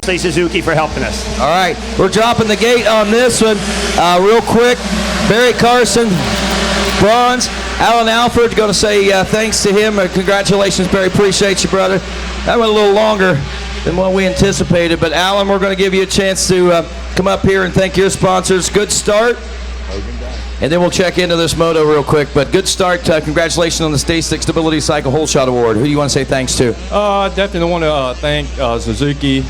Suzuki for helping us. All right, we're dropping the gate on this one real quick. Barry Carson, bronze. Alan Alford, going to say thanks to him. Congratulations, Barry. Appreciate you, brother. That went a little longer than what we anticipated, but Alan, we're going to give you a chance to come up here and thank your sponsors. Good start. And then we'll check into this moto real quick. But good start. Congratulations on the Stay Stick Stability Cycle Hole Shot Award. Who do you want to say thanks to? Definitely want to thank Suzuki.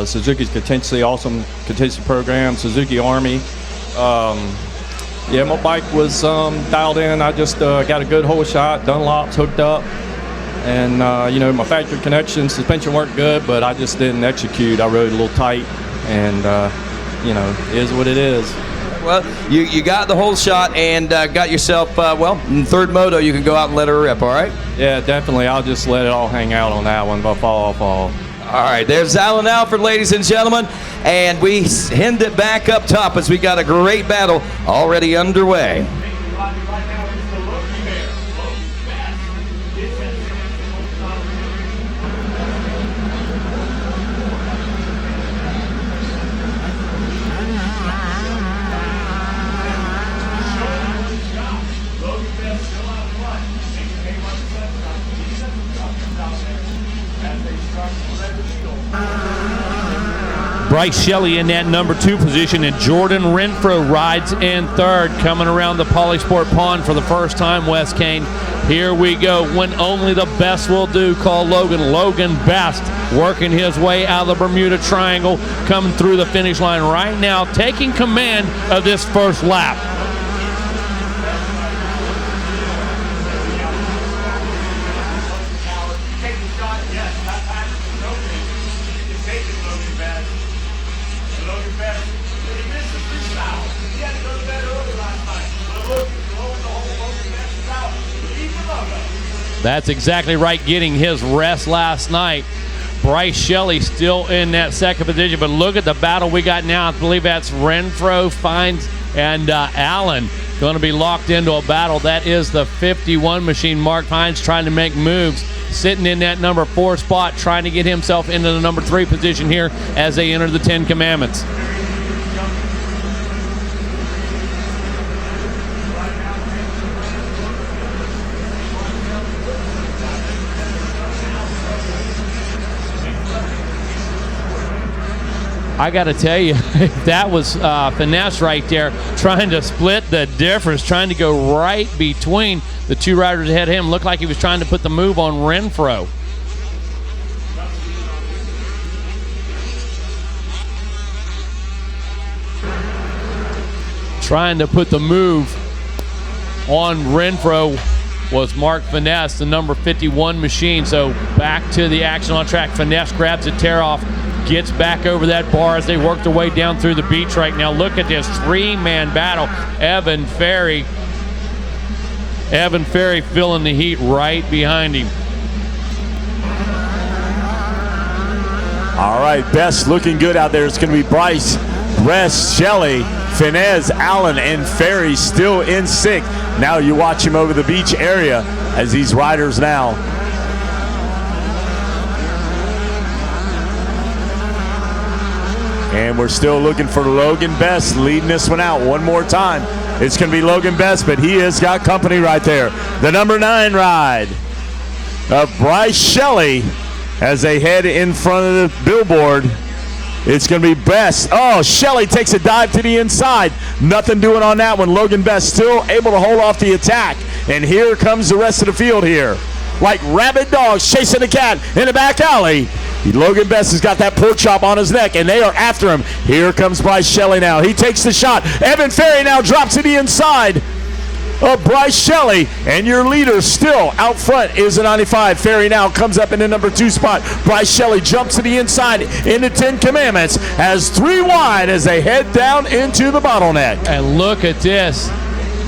Suzuki's contingency, awesome contingency program. Suzuki Army. Yeah, my bike was dialed in. I just got a good hole shot, Dunlops hooked up. And, you know, my factory connection, suspension weren't good, but I just didn't execute. I rode a little tight. And, you know, it is what it is. Well, you got the whole shot and got yourself, well, in third moto, you can go out and let her rip, all right? Yeah, definitely. I'll just let it all hang out on that one. If I fall, I'll fall. All right, there's Alan Alford, ladies and gentlemen. And we end it back up top as we got a great battle already underway. Bryce Shelley in that number 2 position, and Jordan Renfro rides in third, coming around the Polysport Pond for the first time, Wes Kane. Here we go, when only the best will do, call Logan. Logan Best working his way out of the Bermuda Triangle, coming through the finish line right now, taking command of this first lap. That's exactly right, getting his rest last night. Bryce Shelley still in that second position, but look at the battle we got now. I believe that's Renfro, Fines, and Allen going to be locked into a battle. That is the 51 machine. Mark Fines trying to make moves, sitting in that number 4 spot, trying to get himself into the number 3 position here as they enter the 10 Commandments. I got to tell you, that was finesse right there, trying to split the difference, trying to go right between the 2 riders ahead of him. Looked like he was trying to put the move on Renfro. Trying to put the move on Renfro was Mark Finesse, the number 51 machine. So back to the action on track. Finesse grabs a tear off, gets back over that bar as they work their way down through the beach right now. Look at this 3-man battle. Evan Ferry feeling the heat right behind him. All right, Best looking good out there. It's going to be Bryce, Bress, Shelley, Finez, Allen, and Ferry still in 6th. Now you watch him over the beach area as these riders now. And we're still looking for Logan Best leading this one out one more time. It's going to be Logan Best, but he has got company right there. The number 9 ride of Bryce Shelley as they head in front of the billboard. It's going to be Best. Oh, Shelley takes a dive to the inside. Nothing doing on that one. Logan Best still able to hold off the attack. And here comes the rest of the field here. Like rabid dogs chasing a cat in the back alley. Logan Best has got that pork chop on his neck, and they are after him. Here comes Bryce Shelley now. He takes the shot. Evan Ferry now drops to the inside of Bryce Shelley, and your leader still out front is a 95. Ferry now comes up in the number 2 spot. Bryce Shelley jumps to the inside in the 10 Commandments, has 3 wide as they head down into the bottleneck. And look at this.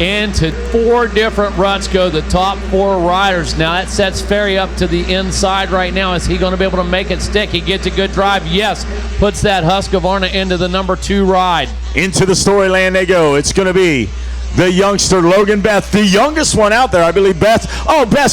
Into 4 different ruts go the top 4 riders. Now that sets Ferry up to the inside right now. Is he going to be able to make it stick? He gets a good drive. Yes. Puts that Husqvarna into the number 2 ride. Into the Storyland they go. It's going to be the youngster Logan Beth, the youngest one out there, I believe. Beth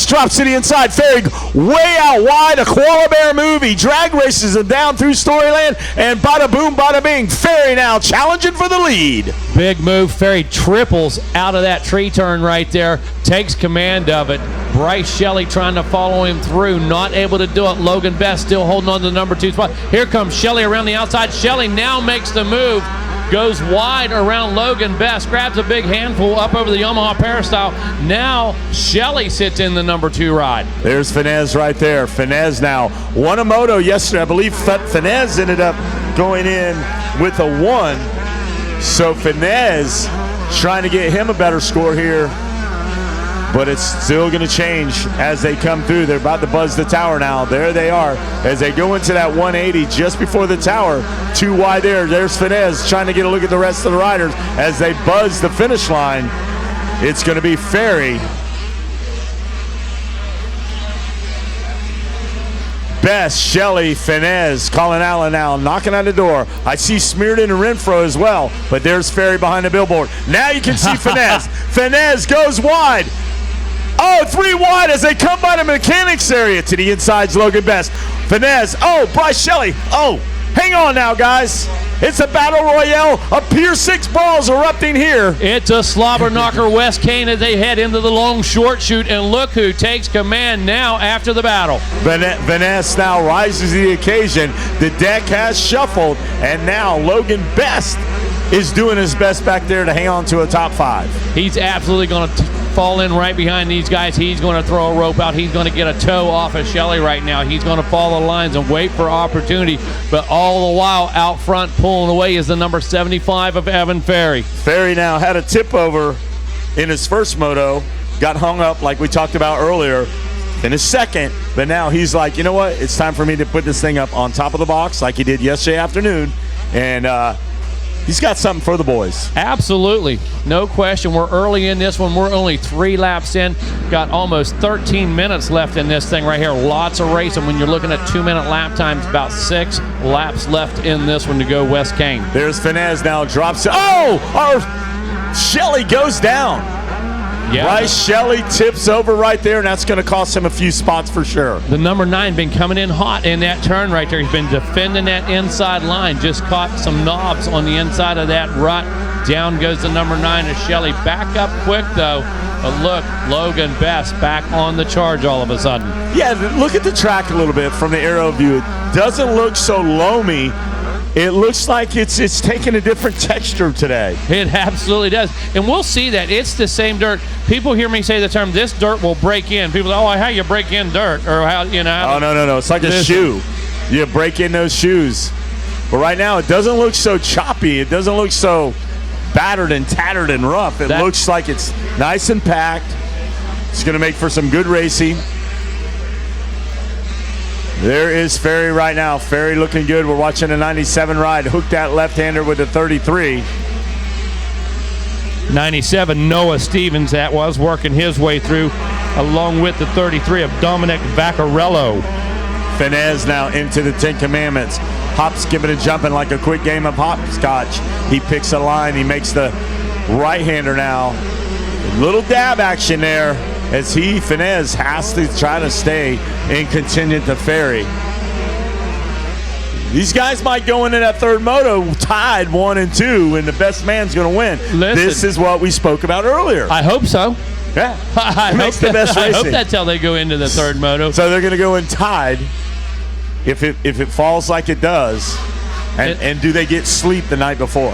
drops to the inside. Ferry way out wide, a koala bear move. He drag races him down through Storyland, and bada boom, bada bing. Ferry now challenging for the lead. Big move. Ferry triples out of that tree turn right there, takes command of it. Bryce Shelley trying to follow him through, not able to do it. Logan Best still holding on to the number 2 spot. Here comes Shelley around the outside. Shelley now makes the move, goes wide around Logan Best, grabs a big handful up over the Yamaha Peristyle. Now Shelley sits in the number 2 ride. There's Finez right there. Finez now won a moto yesterday. I believe Finez ended up going in with a 1. So Finez trying to get him a better score here. But it's still going to change as they come through. They're about to buzz the tower now. There they are as they go into that 180 just before the tower. 2 wide there. There's Finez trying to get a look at the rest of the riders as they buzz the finish line. It's going to be Ferry, Best, Shelley, Finez, Colin Allen now knocking on the door. I see Smearden and Renfro as well, but there's Ferry behind the billboard. Now you can see Finez. Finez goes wide. 3 wide as they come by the mechanics area to the inside's Logan Best. Finez, Bryce Shelley. Hang on now, guys. It's a battle royale. A Pier 6 brawls erupting here. It's a slobber knocker West Kane as they head into the long short shoot, and look who takes command now after the battle. Vanessa now rises to the occasion. The deck has shuffled, and now Logan Best is doing his best back there to hang on to a top 5. He's absolutely going to fall in right behind these guys. He's going to throw a rope out. He's going to get a toe off of Shelley right now. He's going to follow the lines and wait for opportunity. But all the while out front pulling away is the number 75 of Evan Ferry. Ferry now had a tip over in his first moto. Got hung up like we talked about earlier in his second. But now he's like, you know what? It's time for me to put this thing up on top of the box like he did yesterday afternoon. And he's got something for the boys. Absolutely. No question. We're early in this one. We're only 3 laps in. Got almost 13 minutes left in this thing right here. Lots of racing. When you're looking at 2-minute lap times, about 6 laps left in this one to go West Kane. There's Finez now. Drops. Shelley goes down. Yeah. Bryce Shelley tips over right there, and that's going to cost him a few spots for sure. The number 9 been coming in hot in that turn right there. He's been defending that inside line. Just caught some knobs on the inside of that rut. Down goes the number 9 of Shelley. Back up quick, though. But look, Logan Best back on the charge all of a sudden. Yeah, look at the track a little bit from the aero view. It doesn't look so loamy. It looks like it's taking a different texture today. It absolutely does. And we'll see that. It's the same dirt. People hear me say the term, this dirt will break in. People say, how you break in dirt? Or how, Oh, no. It's like a shoe. You break in those shoes. But right now, it doesn't look so choppy. It doesn't look so battered and tattered and rough. It looks like it's nice and packed. It's going to make for some good racing. There is Ferry right now. Ferry looking good. We're watching a 97 ride. Hook that left-hander with a 33. 97, Noah Stevens, that was, working his way through, along with the 33 of Dominic Vaccarello. Finez now into the 10 Commandments. Hop, skipping and jumping like a quick game of hopscotch. He picks a line. He makes the right-hander now. Little dab action there, as Finez has to try to stay in contingent to Ferry. These guys might go into that third moto tied 1 and 2, and the best man's going to win. Listen, this is what we spoke about earlier. I hope so. Yeah, makes the best racing. I hope that's how they go into the third moto. So they're going to go in tied if it falls like it does, and do they get sleep the night before?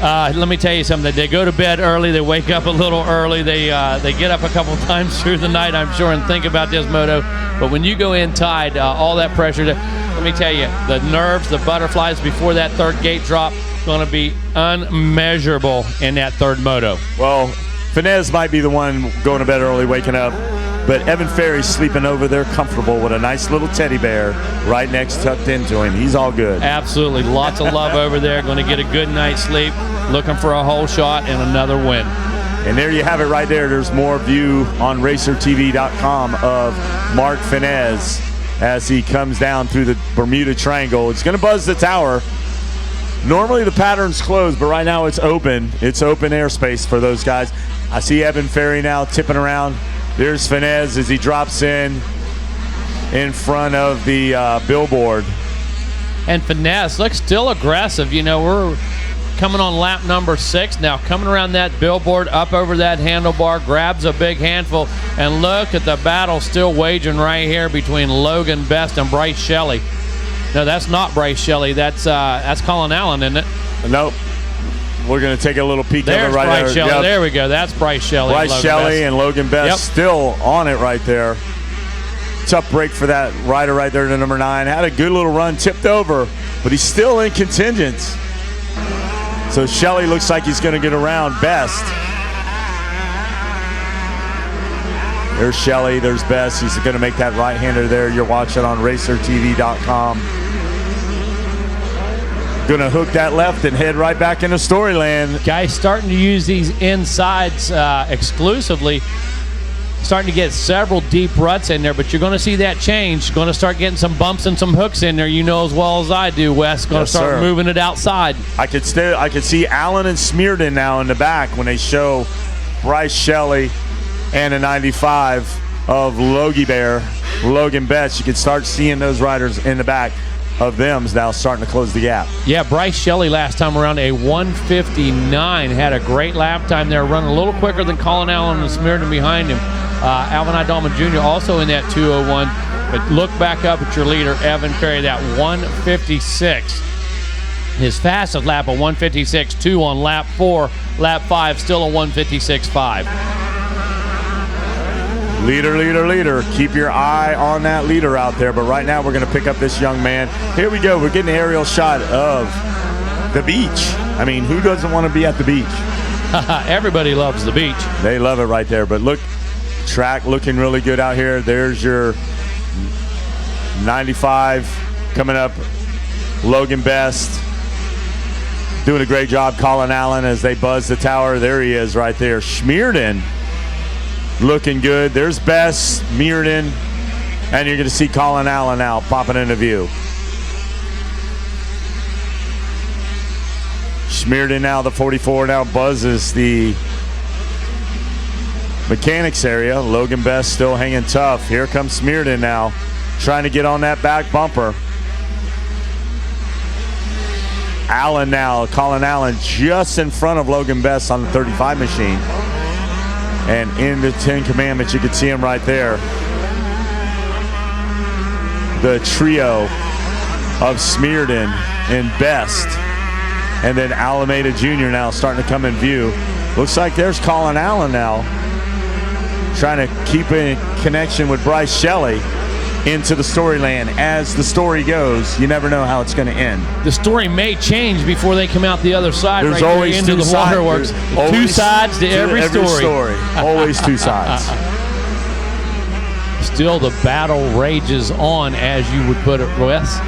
Let me tell you something. They go to bed early. They wake up a little early. They get up a couple times through the night, I'm sure, and think about this moto. But when you go in tied, all that pressure, let me tell you, the nerves, the butterflies before that third gate drop, going to be unmeasurable in that third moto. Well, Finez might be the one going to bed early, waking up. But Evan Ferry's sleeping over there comfortable with a nice little teddy bear right next tucked into him. He's all good. Absolutely. Lots of love over there. Going to get a good night's sleep. Looking for a whole shot and another win. And there you have it right there. There's more view on RacerTV.com of Mark Finez as he comes down through the Bermuda Triangle. He's going to buzz the tower. Normally the pattern's closed, but right now it's open. It's open airspace for those guys. I see Evan Ferry now tipping around. There's Finez as he drops in front of the billboard. And Finesse looks still aggressive. You know, we're coming on lap number 6 now, coming around that billboard, up over that handlebar, grabs a big handful, and look at the battle still waging right here between Logan Best and Bryce Shelley. No, that's not Bryce Shelley. That's Colin Allen, isn't it? Nope. We're going to take a little peek There's of it right Bryce there. Shelley. Yep. There we go. That's Bryce Shelley. Bryce Shelley and Logan Best still on it right there. Tough break for that rider right there to number 9. Had a good little run, tipped over, but he's still in contingents. So Shelley looks like he's going to get around Best. There's Shelley, there's Best. He's going to make that right-hander there. You're watching on racertv.com. Going to hook that left and head right back into Storyland. Guys starting to use these insides exclusively. Starting to get several deep ruts in there, but you're going to see that change. Going to start getting some bumps and some hooks in there. You know as well as I do, Wes. Going to start moving it outside. I could see Allen and Smearden now in the back when they show Bryce Shelley and a 95 of Logan Best. You can start seeing those riders in the back of them now starting to close the gap. Yeah, Bryce Shelley last time around a 1:59. Had a great lap time there, running a little quicker than Colin Allen and Smearden behind him. Alvin Idalman Jr. also in that 2:01. But look back up at your leader, Evan Ferry, that 1:56. His fastest lap, a 1:56.2 on lap 4. Lap 5, still a 1:56.5. Leader. Keep your eye on that leader out there. But right now we're going to pick up this young man. Here we go. We're getting an aerial shot of the beach. I mean, who doesn't want to be at the beach? Everybody loves the beach. They love it right there. But look, track looking really good out here. There's your 95 coming up. Logan Best doing a great job. Colin Allen as they buzz the tower. There he is right there. Smearden looking good. There's Best, Smearden, and you're going to see Colin Allen now popping into view. Smearden now, the 44, now buzzes the mechanics area. Logan Best still hanging tough. Here comes Smearden now, trying to get on that back bumper. Allen now, Colin Allen just in front of Logan Best on the 35 machine. And in the 10 Commandments, you can see him right there. The trio of Smearden and Best. And then Alameda Jr. now starting to come in view. Looks like there's Colin Allen now, trying to keep in connection with Bryce Shelley into the Storyland. As the story goes, you never know how it's going to end. The story may change before they come out the other side. There's right always into the waterworks. Two sides to every story. Always two sides. Still the battle rages on, as you would put it, Wes.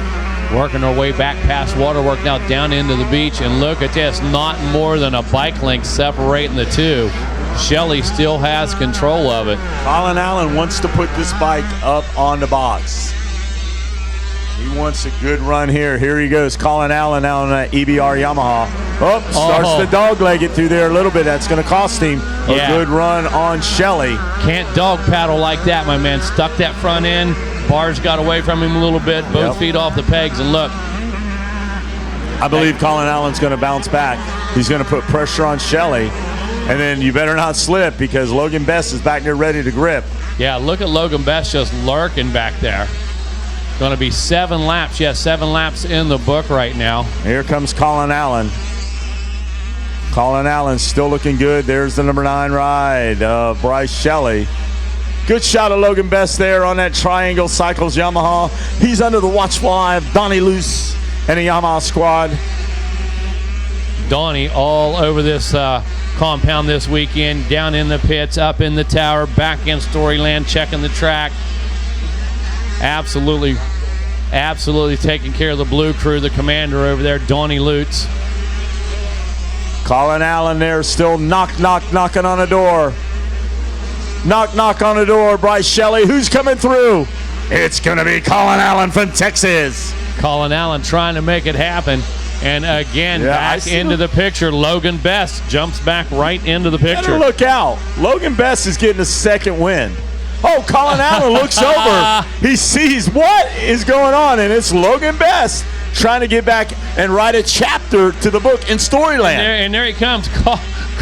Working our way back past waterwork now down into the beach. And look at this, not more than a bike length separating the two. Shelley still has control of it. Colin Allen wants to put this bike up on the box. He wants a good run here. Here he goes, Colin Allen now on an EBR Yamaha. Starts to dogleg it through there a little bit. That's going to cost him a good run on Shelley. Can't dog paddle like that, my man. Stuck that front end. Bars got away from him a little bit. Both feet off the pegs, and look. I believe Colin Allen's going to bounce back. He's going to put pressure on Shelley. And then you better not slip, because Logan Best is back there ready to grip. Yeah, look at Logan Best just lurking back there. Going to be 7 laps. Yes, 7 laps in the book right now. Here comes Colin Allen. Colin Allen still looking good. There's the number 9 ride of Bryce Shelley. Good shot of Logan Best there on that Triangle Cycles Yamaha. He's under the watchful eye of Donnie Luce and the Yamaha squad. Donnie all over this compound this weekend, down in the pits, up in the tower, back in Storyland, checking the track. Absolutely taking care of the blue crew, the commander over there, Donnie Lutz. Colin Allen there, still knocking on the door. Knock on the door, Bryce Shelley. Who's coming through? It's going to be Colin Allen from Texas. Colin Allen trying to make it happen. And again, Yeah, back into the picture. Logan Best jumps back right into the Better picture. look out. Logan Best is getting a second win. Oh, Colin Allen looks over. He sees what is going on, and it's Logan Best trying to get back and write a chapter to the book in Storyland. And there he comes. Colin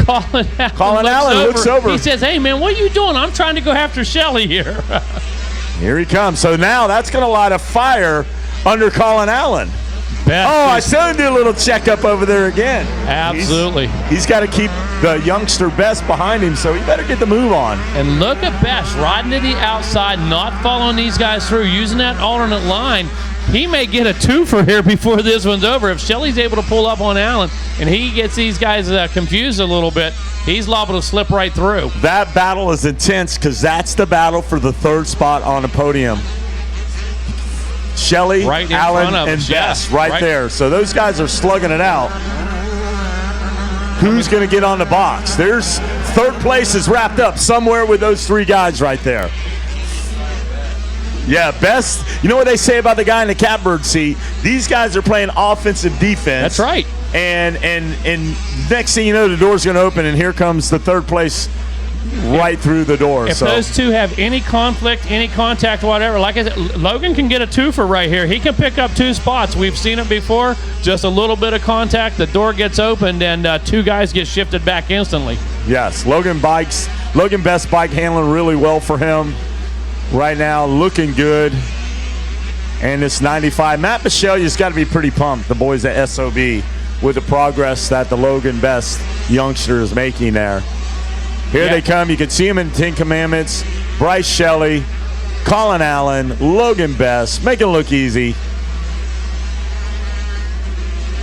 Allen, Colin Allen looks over. He says, hey, man, what are you doing? I'm trying to go after Shelly here. Here he comes. So now that's going to light a fire under Colin Allen. Best Oh, I saw him do a little checkup over there again. Absolutely. He's got to keep the youngster Best behind him, so he better get the move on. And look at Best riding to the outside, not following these guys through, using that alternate line. He may get a twofer here before this one's over. If Shelly's able to pull up on Allen and he gets these guys confused a little bit, he's liable to slip right through. That battle is intense because that's the battle for the third spot on the podium. Shelly, Right in Allen, front of and us, yeah. Best right Right. there. So those guys are slugging it out. Who's going to get on the box? There's third place is wrapped up somewhere with those three guys right there. Yeah, Best. You know what they say about the guy in the catbird seat? These guys are playing offensive defense. That's right. And next thing you know, the door's going to open, and here comes the third place right through the door. If So those two have any conflict, any contact, whatever, like I said, Logan can get a twofer right here. He can pick up two spots. We've seen it before. Just a little bit of contact, the door gets opened, and two guys get shifted back instantly. yes, Logan Best bike handling really well for him right now, looking good. And this 95, Matt Michelle's got to be pretty pumped, the boys at SOB, with the progress that the Logan Best youngster is making there. Here Yeah. they come. You can see them in 10 Commandments. Bryce Shelley, Colin Allen, Logan Best. Make it look easy.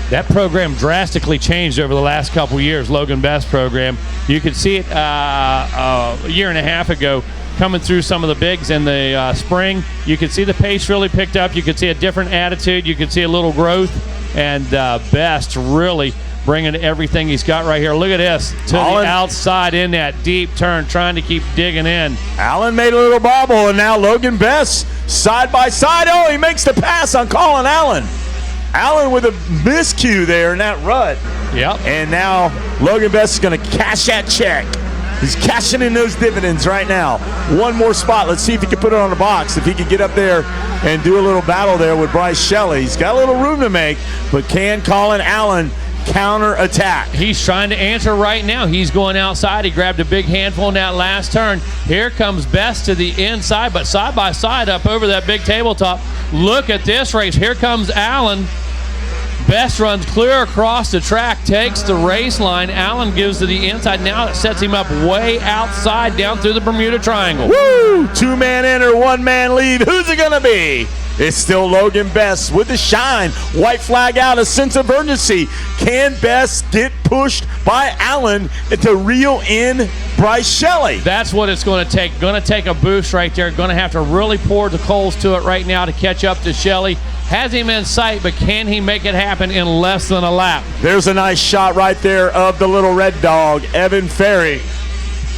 That program drastically changed over the last couple years, Logan Best program. You could see it a year and a half ago coming through some of the bigs in the spring. You could see the pace really picked up. You could see a different attitude. You could see a little growth. And Best really bringing everything he's got right here. Look at this. To Allen. the outside in that deep turn, trying to keep digging in. Allen made a little bobble, and now Logan Best side by side. Oh, he makes the pass on Colin Allen. Allen with a miscue there in that rut. Yep. And now Logan Best is going to cash that check. He's cashing in those dividends right now. One more spot. Let's see if he can put it on the box. If he can get up there and do a little battle there with Bryce Shelley. He's got a little room to make, but can Colin Allen counter-attack? He's trying to answer right now. He's going outside. He grabbed a big handful in that last turn. Here comes Best to the inside, but side by side up over that big tabletop. Look at this race. Here comes Allen. Best runs clear across the track, takes the race line. Allen gives to the inside. Now it sets him up way outside down through the Bermuda Triangle. Woo! Two-man enter, one-man leave. Who's it going to be? It's still Logan Best with the shine. White flag out, a sense of urgency. Can Best get pushed by Allen to reel in Bryce Shelley? That's what it's going to take. Going to take a boost right there. Going to have to really pour the coals to it right now to catch up to Shelley. Has him in sight, but can he make it happen in less than a lap? There's a nice shot right there of the little red dog, Evan Ferry.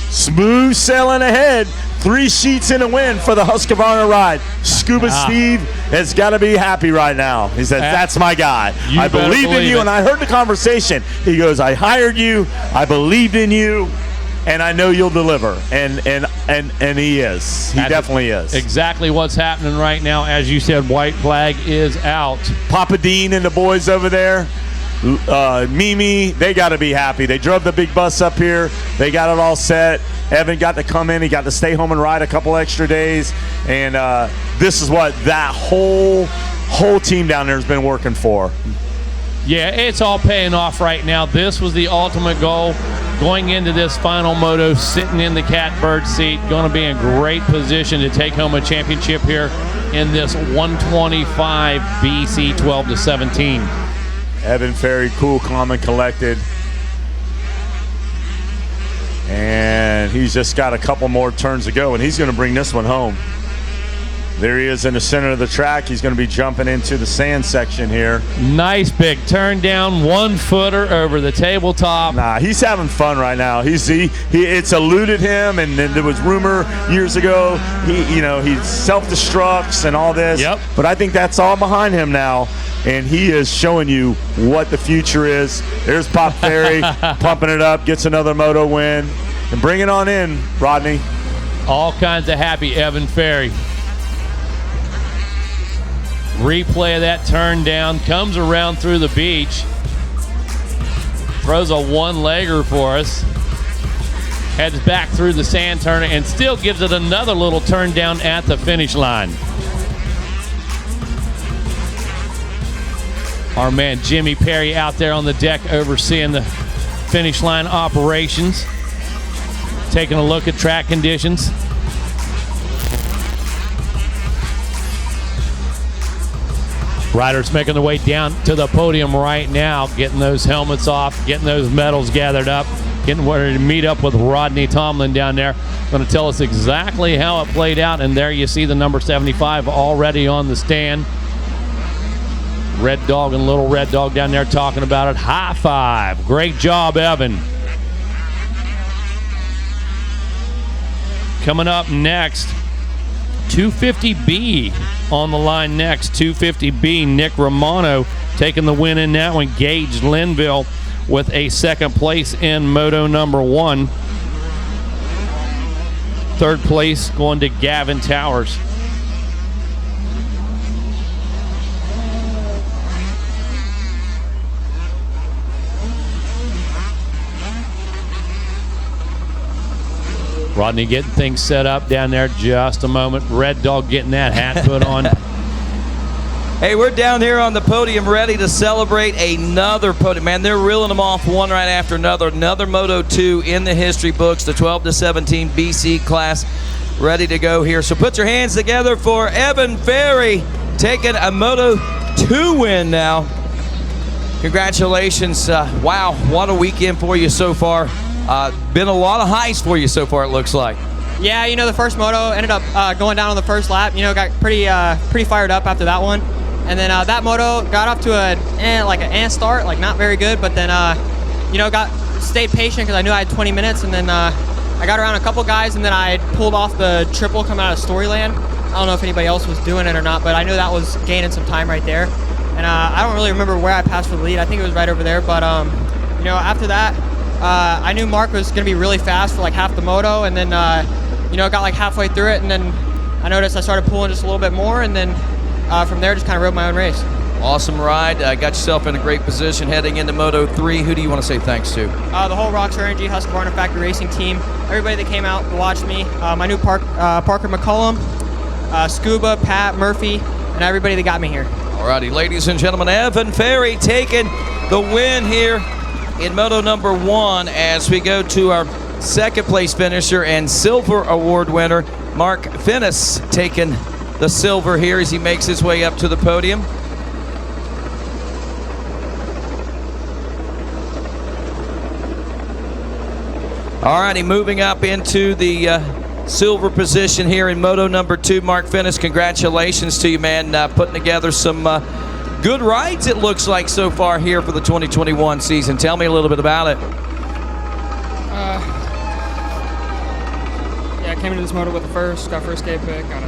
Smooth sailing ahead. 3 sheets in a win for the Husqvarna ride. Scuba Steve has got to be happy right now. He said, that's my guy. You I better believed in believe you, it. and I heard the conversation. He goes, I hired you, I believed in you, and I know you'll deliver. And he is. He That's definitely is. Exactly what's happening right now. As you said, white flag is out. Papa Dean and the boys over there, Mimi, they got to be happy. They drove the big bus up here. They got it all set. Evan got to come in. He got to stay home and ride a couple extra days. And this is what that whole team down there has been working for. Yeah, it's all paying off right now. This was the ultimate goal. Going into this final moto, sitting in the catbird seat, going to be in great position to take home a championship here in this 125 BC 12 to 17. Evan Ferry, cool, calm, and collected. And he's just got a couple more turns to go, and he's going to bring this one home. There he is in the center of the track. He's going to be jumping into the sand section here. Nice big turn down, 1-footer over the tabletop. Nah, he's having fun right now. It's eluded him, and then there was rumor years ago he self-destructs and all this. Yep. But I think that's all behind him now. and he is showing you what the future is. There's Pop Ferry pumping it up, gets another moto win. And bring it on in, Rodney. All kinds of happy Evan Ferry. Replay of that turn down, comes around through the beach, throws a one-legger for us, heads back through the sand turn, and still gives it another little turn down at the finish line. Our man Jimmy Perry out there on the deck overseeing the finish line operations, taking a look at track conditions. Riders making their way down to the podium right now, getting those helmets off, getting those medals gathered up, getting ready to meet up with Rodney Tomlin down there. Going to tell us exactly how it played out, and there you see the number 75 already on the stand. Red Dog and Little Red Dog down there talking about it. High five. Great job, Evan. Coming up next, 250B on the line next. 250B, Nick Romano taking the win in that one. Gage Linville with a second place in Moto number 1. Third place going to Gavin Towers. Rodney getting things set up down there. Just a moment. Red Dog getting that hat put on. Hey, we're down here on the podium ready to celebrate another podium. Man, they're reeling them off one right after another. Another Moto 2 in the history books, the 12 to 17 BC class ready to go here. So put your hands together for Evan Ferry taking a Moto 2 win now. Congratulations. Wow, what a weekend for you so far. Been a lot of highs for you so far, it looks like. Yeah, you know, the first moto ended up going down on the first lap. You know, got pretty fired up after that one. And then that moto got off to an start, like not very good. But then, you know, stayed patient because I knew I had 20 minutes. And then I got around a couple guys, and then I pulled off the triple coming out of Storyland. I don't know if anybody else was doing it or not, but I knew that was gaining some time right there. And I don't really remember where I passed for the lead. I think it was right over there. But, you know, after that, I knew Mark was going to be really fast for like half the moto, and then, you know, got like halfway through it, and then I noticed I started pulling just a little bit more, and then from there just kind of rode my own race. Awesome ride. Got yourself in a great position heading into Moto 3. Who do you want to say thanks to? The whole Rockstar Energy Husqvarna Factory Racing team, everybody that came out to watch me, my new Parker McCullum, Scuba, Pat, Murphy, and everybody that got me here. Alrighty, ladies and gentlemen, Evan Ferry taking the win here in Moto number 1 as we go to our second place finisher and silver award winner, Mark Finnis, taking the silver here as he makes his way up to the podium. Alrighty, moving up into the silver position here in Moto number 2, Mark Finnis, congratulations to you, man, putting together some good rides, it looks like, so far here for the 2021 season. Tell me a little bit about it. Yeah, I came into this moto with got first gate pick, got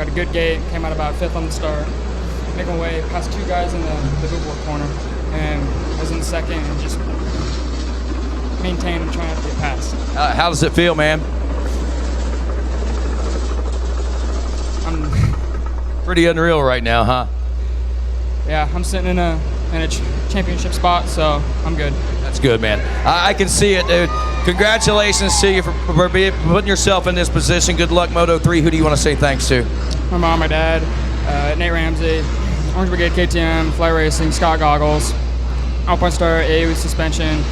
a good gate, came out about 5th on the start, making my way past 2 guys in the bootboard corner, and I was in second and just maintained and trying to get past. How does it feel, man? I'm pretty unreal right now, huh? Yeah, I'm sitting in a championship spot, so I'm good. That's good, man. I can see it, dude. Congratulations to you for putting yourself in this position. Good luck, Moto 3. Who do you want to say thanks to? My mom, my dad, Nate Ramsey, Orange Brigade KTM, Fly Racing, Scott Goggles, Alpine Star, AU Suspension,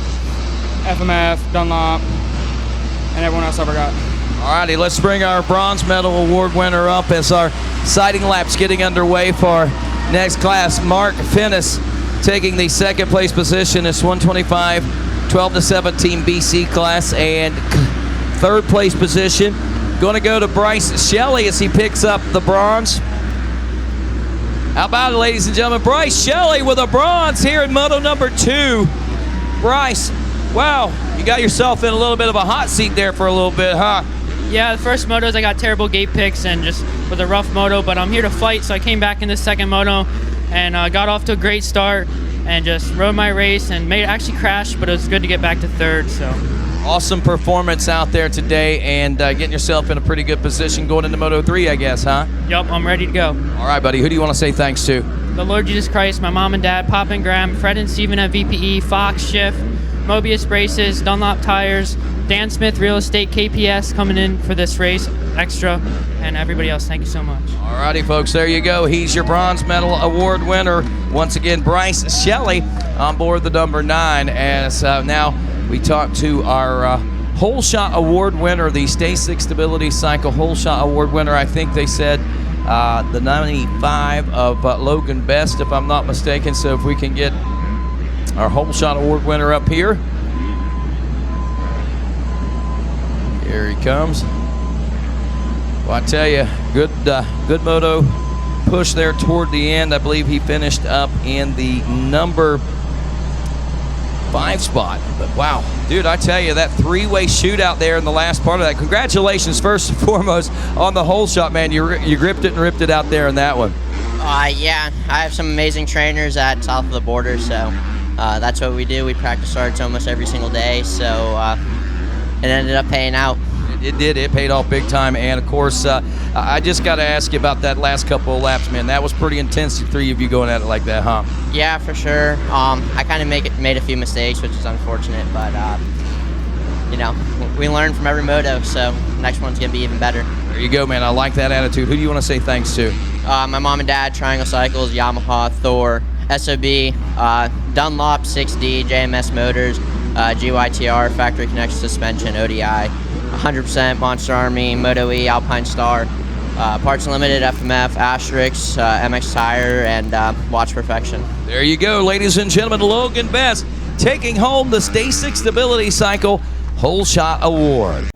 FMF, Dunlop, and everyone else I forgot. Alrighty, let's bring our bronze medal award winner up as our sighting lap's getting underway for next class. Mark Finnis taking the second place position. It's 125, 12 to 17 BC class, and third place position going to go to Bryce Shelley as he picks up the bronze. How about it, ladies and gentlemen? Bryce Shelley with a bronze here in Moto number 2. Bryce, wow, you got yourself in a little bit of a hot seat there for a little bit, huh? Yeah, the first motos I got terrible gate picks and just with a rough moto, but I'm here to fight, so I came back in the second moto and got off to a great start and just rode my race and actually crashed, but it was good to get back to third. So Awesome performance out there today, and getting yourself in a pretty good position going into Moto 3, I guess, huh? yep, I'm ready to go. All right, buddy. Who do you want to say thanks to? The Lord Jesus Christ, my mom and dad, Pop and Graham, Fred and Steven at VPE, Fox Shift, Mobius Braces, Dunlop Tires, Dan Smith Real Estate, KPS coming in for this race, extra, and everybody else. Thank you so much. All righty, folks. There you go. He's your bronze medal award winner. Once again, Bryce Shelley on board the number 9. As now we talk to our Hole Shot Award winner, the Stay 6 Stability Cycle Hole Shot Award winner. I think they said the 95 of Logan Best, if I'm not mistaken. So if we can get our Hole Shot Award winner up here. Here he comes. Well, I tell you, good moto push there toward the end. I believe he finished up in the number 5 spot. But wow, dude, I tell you, that 3-way shootout there in the last part of that. Congratulations, first and foremost, on the hole shot, man. You gripped it and ripped it out there in that one. Yeah, I have some amazing trainers at south of the border, so that's what we do. We practice arts almost every single day, so it ended up paying out. It did. It paid off big time. And, of course, I just got to ask you about that last couple of laps, man. That was pretty intense, the 3 of you going at it like that, huh? Yeah, for sure. I kind of made a few mistakes, which is unfortunate, but, you know, we learn from every moto, so next one's going to be even better. There you go, man. I like that attitude. Who do you want to say thanks to? My mom and dad, Triangle Cycles, Yamaha, Thor, SOB, Dunlop, 6D, JMS Motors, GYTR, Factory Connection Suspension, ODI, 100% Monster Army, Moto E, Alpine Star, Parts Unlimited, FMF, Asterix, MX Tire, and Watch Perfection. There you go, ladies and gentlemen. Logan Best taking home the Stay 6 Stability Cycle Hole Shot Award.